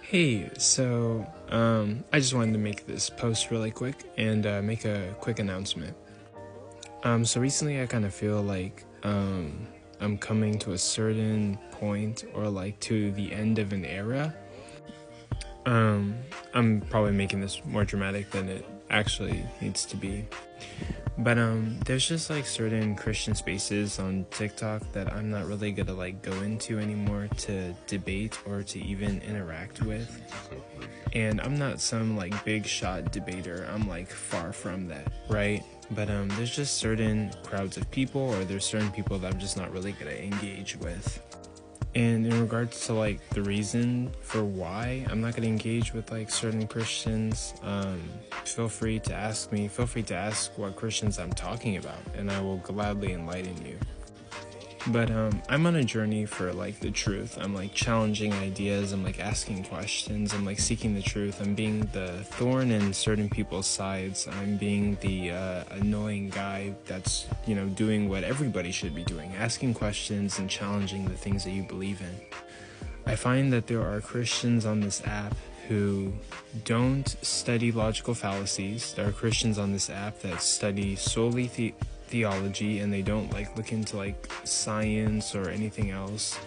Hey, I just wanted to make this post really quick and make a quick announcement. So recently I kind of feel like I'm coming to a certain point or like to the end of an era. I'm probably making this more dramatic than it actually needs to be. But there's just like certain Christian spaces on TikTok that I'm not really gonna like go into anymore to debate or to even interact with. And I'm not some like big shot debater. I'm like far from that, right? But there's just certain crowds of people, or there's certain people that I'm just not really gonna engage with. And in regards to like the reason for why I'm not gonna engage with like certain Christians, feel free to ask me. Feel free to ask what Christians I'm talking about, and I will gladly enlighten you. But I'm on a journey for like the truth. I'm like challenging ideas. I'm like asking questions. I'm like seeking the truth. I'm being the thorn in certain people's sides. I'm being the annoying guy that's, doing what everybody should be doing, asking questions and challenging the things that you believe in. I find that there are Christians on this app who don't study logical fallacies. There are Christians on this app that study solely theology, and they don't like look into like science or anything else.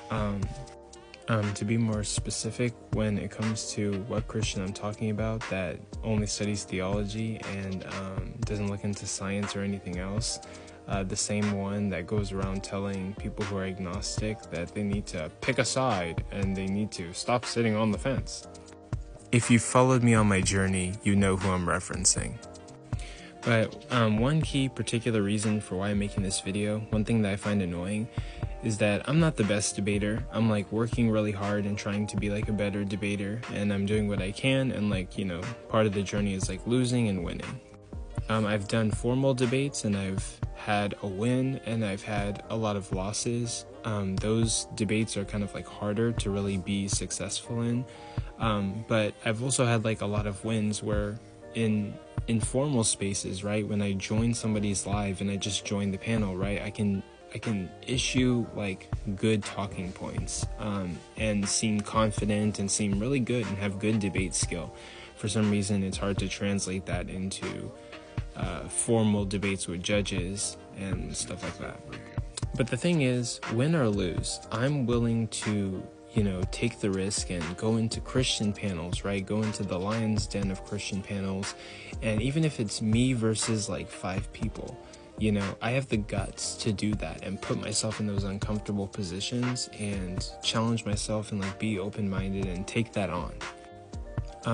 To be more specific, when it comes to what Christian I'm talking about that only studies theology and doesn't look into science or anything else, the same one that goes around telling people who are agnostic that they need to pick a side and they need to stop sitting on the fence. If you followed me on my journey, you know who I'm referencing. But one key particular reason for why I'm making this video, one thing that I find annoying, is that I'm not the best debater. I'm like working really hard and trying to be like a better debater, and I'm doing what I can, and part of the journey is like losing and winning. I've done formal debates and I've had a win and I've had a lot of losses. Those debates are kind of like harder to really be successful in. But I've also had like a lot of wins where in informal spaces, right, when I join somebody's live and I just join the panel, right, I can issue like good talking points and seem confident and seem really good and have good debate skill. For some reason it's hard to translate that into formal debates with judges and stuff like that. But the thing is, win or lose, I'm willing to take the risk and go into Christian panels, right? Go into the lion's den of Christian panels. And even if it's me versus like 5 people, I have the guts to do that and put myself in those uncomfortable positions and challenge myself and like be open-minded and take that on.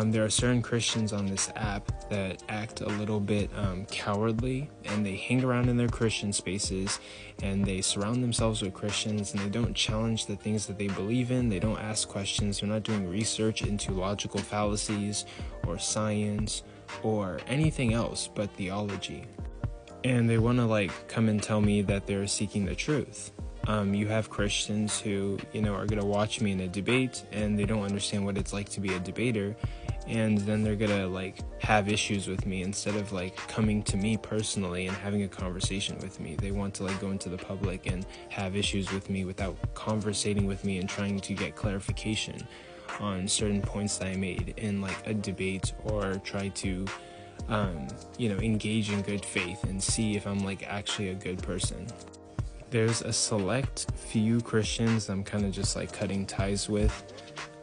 There are certain Christians on this app that act a little bit cowardly, and they hang around in their Christian spaces and they surround themselves with Christians, and they don't challenge the things that they believe in. They don't ask questions. They're not doing research into logical fallacies or science or anything else but theology. And they want to like come and tell me that they're seeking the truth. You have Christians who, are going to watch me in a debate and they don't understand what it's like to be a debater, and then they're going to like have issues with me instead of like coming to me personally and having a conversation with me. They want to like go into the public and have issues with me without conversating with me and trying to get clarification on certain points that I made in like a debate, or try to engage in good faith and see if I'm like actually a good person. There's a select few Christians I'm kind of just like cutting ties with,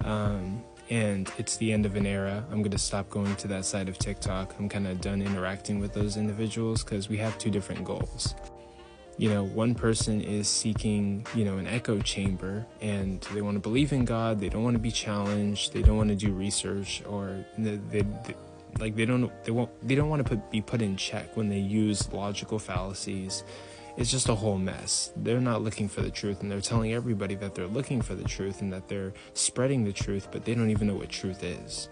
and it's the end of an era. I'm going to stop going to that side of TikTok. I'm kind of done interacting with those individuals because we have 2 different goals. One person is seeking, an echo chamber, and they want to believe in God. They don't want to be challenged. They don't want to do research, or they don't want to be put in check when they use logical fallacies. It's just a whole mess. They're not looking for the truth, and they're telling everybody that they're looking for the truth and that they're spreading the truth, but they don't even know what truth is.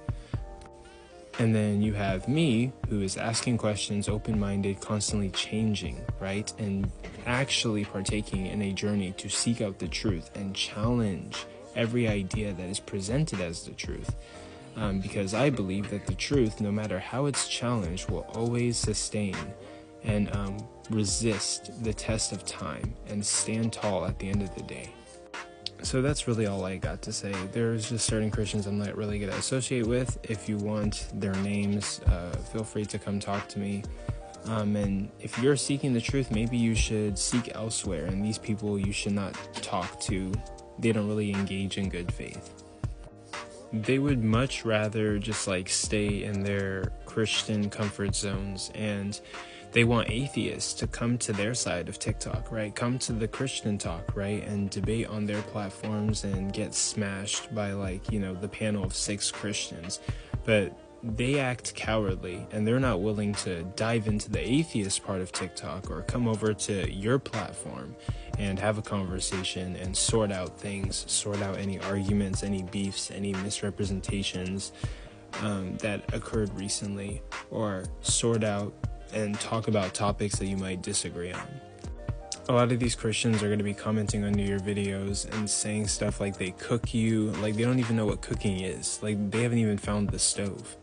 And then you have me, who is asking questions, open-minded, constantly changing, right? And actually partaking in a journey to seek out the truth and challenge every idea that is presented as the truth. Because I believe that the truth, no matter how it's challenged, will always sustain and resist the test of time and stand tall at the end of the day. So that's really all I got to say. There's just certain Christians I'm not really going to associate with. If you want their names, feel free to come talk to me. And if you're seeking the truth, maybe you should seek elsewhere. And these people you should not talk to. They don't really engage in good faith. They would much rather just like stay in their Christian comfort zones, and they want atheists to come to their side of TikTok, right? Come to the Christian talk, right? And debate on their platforms and get smashed by the panel of 6 Christians. But they act cowardly, and they're not willing to dive into the atheist part of TikTok or come over to your platform and have a conversation and sort out things, sort out any arguments, any beefs, any misrepresentations that occurred recently, or sort out and talk about topics that you might disagree on. A lot of these Christians are going to be commenting under your videos and saying stuff like they cook you, like they don't even know what cooking is, like they haven't even found the stove.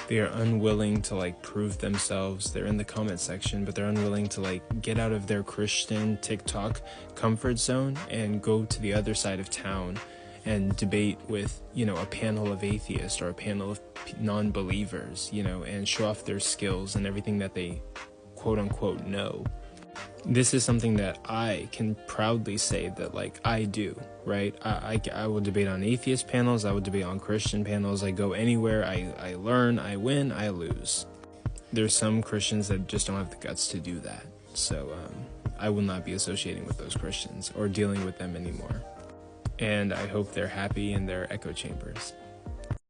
They are unwilling to prove themselves. They're in the comment section, but they're unwilling to get out of their Christian TikTok comfort zone and go to the other side of town and debate with, a panel of atheists or a panel of non-believers, and show off their skills and everything that they quote unquote know. This is something that I can proudly say that I do, right? I will debate on atheist panels, I will debate on Christian panels, I go anywhere, I learn, I win, I lose. There's some Christians that just don't have the guts to do that, so I will not be associating with those Christians or dealing with them anymore. And I hope they're happy in their echo chambers.